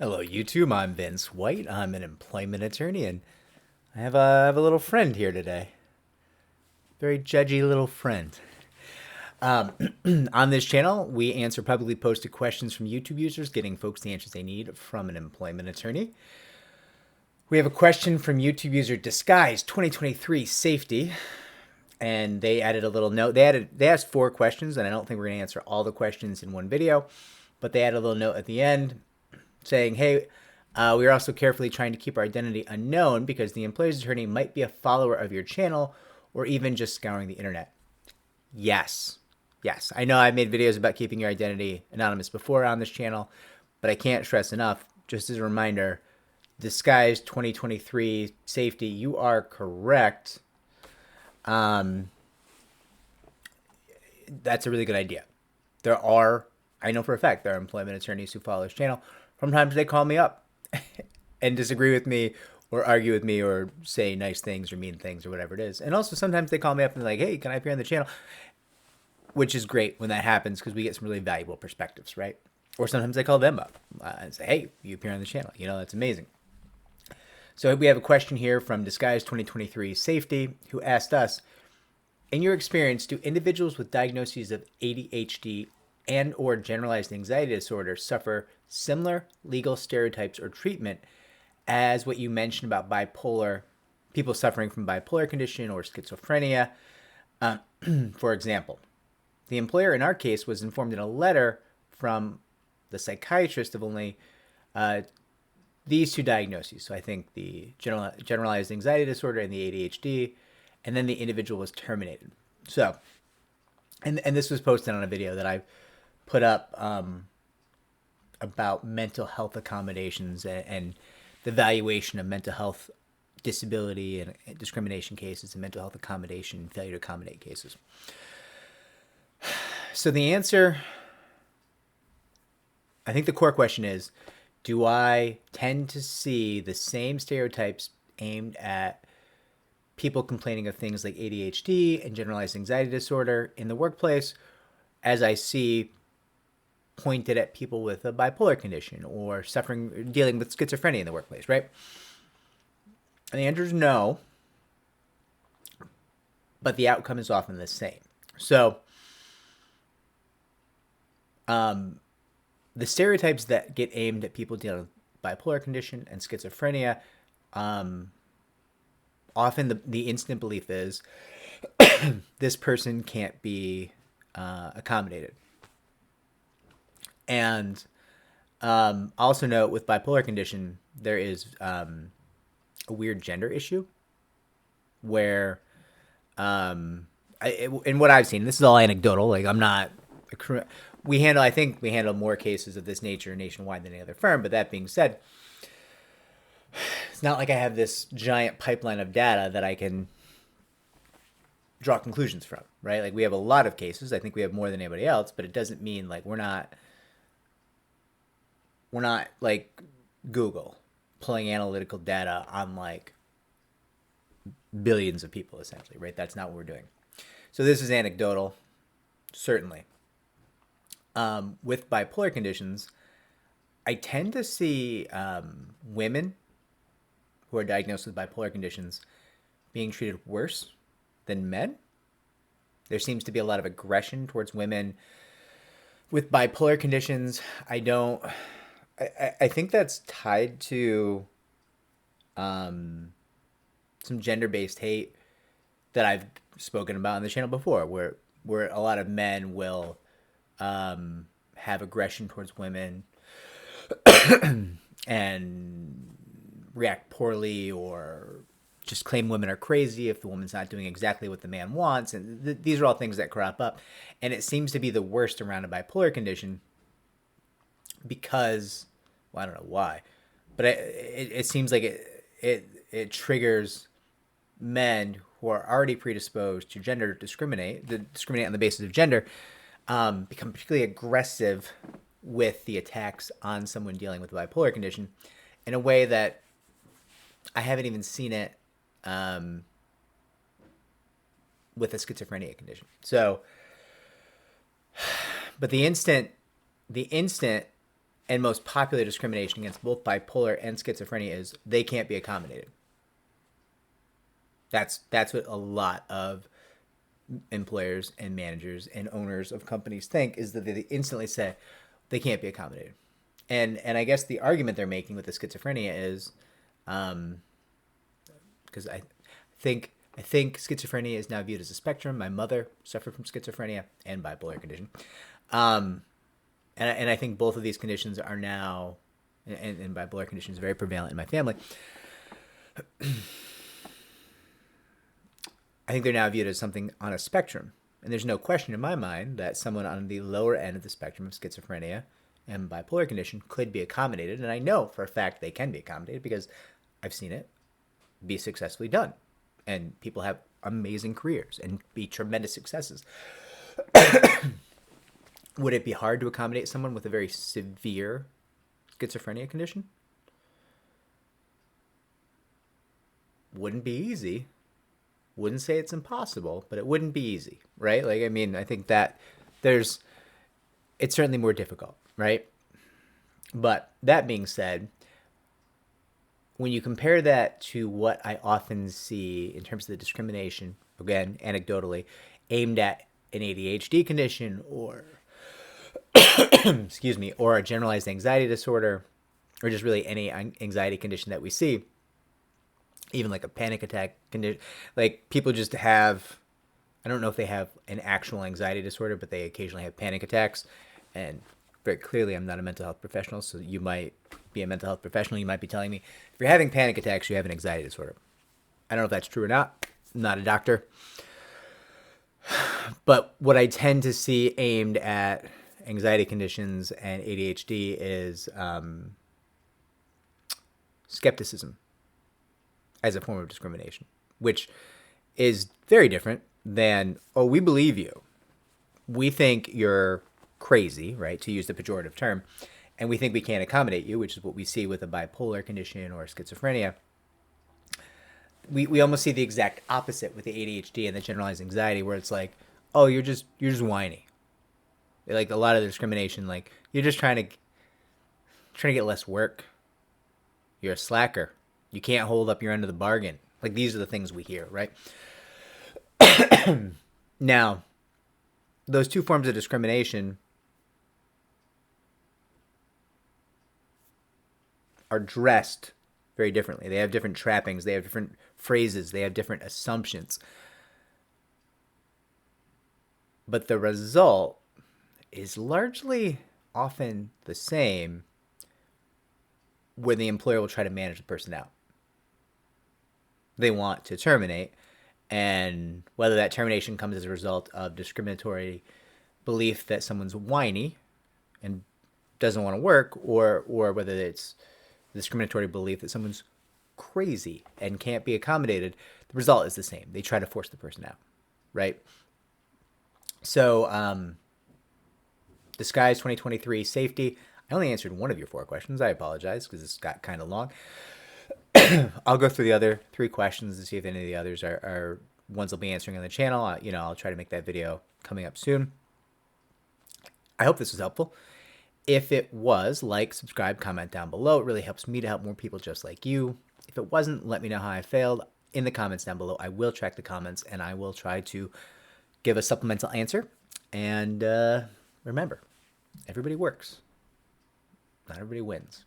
Hello, YouTube. I'm Vince White. I'm an employment attorney, and I have a little friend here today. Very judgy little friend. On this channel, we answer publicly posted questions from YouTube users, getting folks the answers they need from an employment attorney. We have a question from YouTube user Disguise 2023 Safety, and they added a little note. They asked 4 questions, and I don't think we're going to answer all the questions in one video, but they added a little note at the end saying, hey, we are also carefully trying to keep our identity unknown because the employer's attorney might be a follower of your channel or even just scouring the internet. Yes. I know I've made videos about keeping your identity anonymous before on this channel, but I can't stress enough, just as a reminder, Disguise 2023 Safety, you are correct. That's a really good idea. I know for a fact, there are employment attorneys who follow this channel. Sometimes they call me up and disagree with me or argue with me or say nice things or mean things or whatever it is. And also sometimes they call me up and they're like, hey, can I appear on the channel? Which is great when that happens because we get some really valuable perspectives, right? Or sometimes I call them up and say, hey, you appear on the channel. That's amazing. So we have a question here from Disguise 2023 Safety who asked us, in your experience, do individuals with diagnoses of ADHD and or generalized anxiety disorder suffer similar legal stereotypes or treatment as what you mentioned about bipolar, people suffering from bipolar condition or schizophrenia? For example, the employer in our case was informed in a letter from the psychiatrist of only these 2 diagnoses. So I think the generalized anxiety disorder and the ADHD, and then the individual was terminated. So, and this was posted on a video that I put up about mental health accommodations and the valuation of mental health disability and discrimination cases and mental health accommodation, failure to accommodate cases. So the answer, I think the core question is, do I tend to see the same stereotypes aimed at people complaining of things like ADHD and generalized anxiety disorder in the workplace as I see pointed at people with a bipolar condition or dealing with schizophrenia in the workplace, right? And the answer is no, but the outcome is often the same. So, the stereotypes that get aimed at people dealing with bipolar condition and schizophrenia, often the instant belief is this person can't be accommodated. And also note with bipolar condition, there is a weird gender issue where, in what I've seen, this is all anecdotal. Like I'm not, I think we handle more cases of this nature nationwide than any other firm. But that being said, it's not like I have this giant pipeline of data that I can draw conclusions from, right? Like we have a lot of cases. I think we have more than anybody else, but it doesn't mean like we're not like Google pulling analytical data on like billions of people essentially, right? That's not what we're doing. So this is anecdotal, certainly. With bipolar conditions, I tend to see women who are diagnosed with bipolar conditions being treated worse than men. There seems to be a lot of aggression towards women with bipolar conditions. I think that's tied to some gender-based hate that I've spoken about on the channel before, where a lot of men will have aggression towards women and react poorly or just claim women are crazy if the woman's not doing exactly what the man wants. And these are all things that crop up. And it seems to be the worst around a bipolar condition because, well, I don't know why, but it seems like it triggers men who are already predisposed to discriminate on the basis of gender, become particularly aggressive with the attacks on someone dealing with a bipolar condition in a way that I haven't even seen it with a schizophrenia condition. So, but the instant and most popular discrimination against both bipolar and schizophrenia is they can't be accommodated. That's what a lot of employers and managers and owners of companies think, is that they instantly say they can't be accommodated. And I guess the argument they're making with the schizophrenia is, because I think schizophrenia is now viewed as a spectrum. My mother suffered from schizophrenia and bipolar condition, and I think both of these conditions are now, and bipolar condition is very prevalent in my family. I think they're now viewed as something on a spectrum. And there's no question in my mind that someone on the lower end of the spectrum of schizophrenia and bipolar condition could be accommodated. And I know for a fact they can be accommodated because I've seen it be successfully done. And people have amazing careers and be tremendous successes. Would it be hard to accommodate someone with a very severe schizophrenia condition? Wouldn't be easy. Wouldn't say it's impossible, but it wouldn't be easy, right? Like, I mean, I think that it's certainly more difficult, right? But that being said, when you compare that to what I often see in terms of the discrimination, again, anecdotally, aimed at an ADHD condition or, excuse me, or a generalized anxiety disorder, or just really any anxiety condition that we see, even like a panic attack condition, like people just have, I don't know if they have an actual anxiety disorder, but they occasionally have panic attacks. And very clearly, I'm not a mental health professional, so you might be a mental health professional. You might be telling me, if you're having panic attacks, you have an anxiety disorder. I don't know if that's true or not. I'm not a doctor. But what I tend to see aimed at anxiety conditions and ADHD is skepticism as a form of discrimination, which is very different than, oh, we believe you. We think you're crazy, right, to use the pejorative term, and we think we can't accommodate you, which is what we see with a bipolar condition or schizophrenia. We almost see the exact opposite with the ADHD and the generalized anxiety, where it's like, oh, you're just whiny. Like a lot of the discrimination, like you're just trying to get less work. You're a slacker. You can't hold up your end of the bargain. Like, these are the things we hear, right? Now, those two forms of discrimination are dressed very differently. They have different trappings. They have different phrases. They have different assumptions. But the result is largely often the same, where the employer will try to manage the person out. They want to terminate, and whether that termination comes as a result of discriminatory belief that someone's whiny and doesn't want to work, or whether it's discriminatory belief that someone's crazy and can't be accommodated, the result is the same. They try to force the person out, right? So, Disguise 2023 safety. I only answered one of your 4 questions. I apologize because this got kind of long. I'll go through the other 3 questions and see if any of the others are ones I'll be answering on the channel. I'll try to make that video coming up soon. I hope this was helpful. If it was, like, subscribe, comment down below. It really helps me to help more people just like you. If it wasn't, let me know how I failed in the comments down below. I will track the comments, and I will try to give a supplemental answer. And remember, everybody works. Not everybody wins.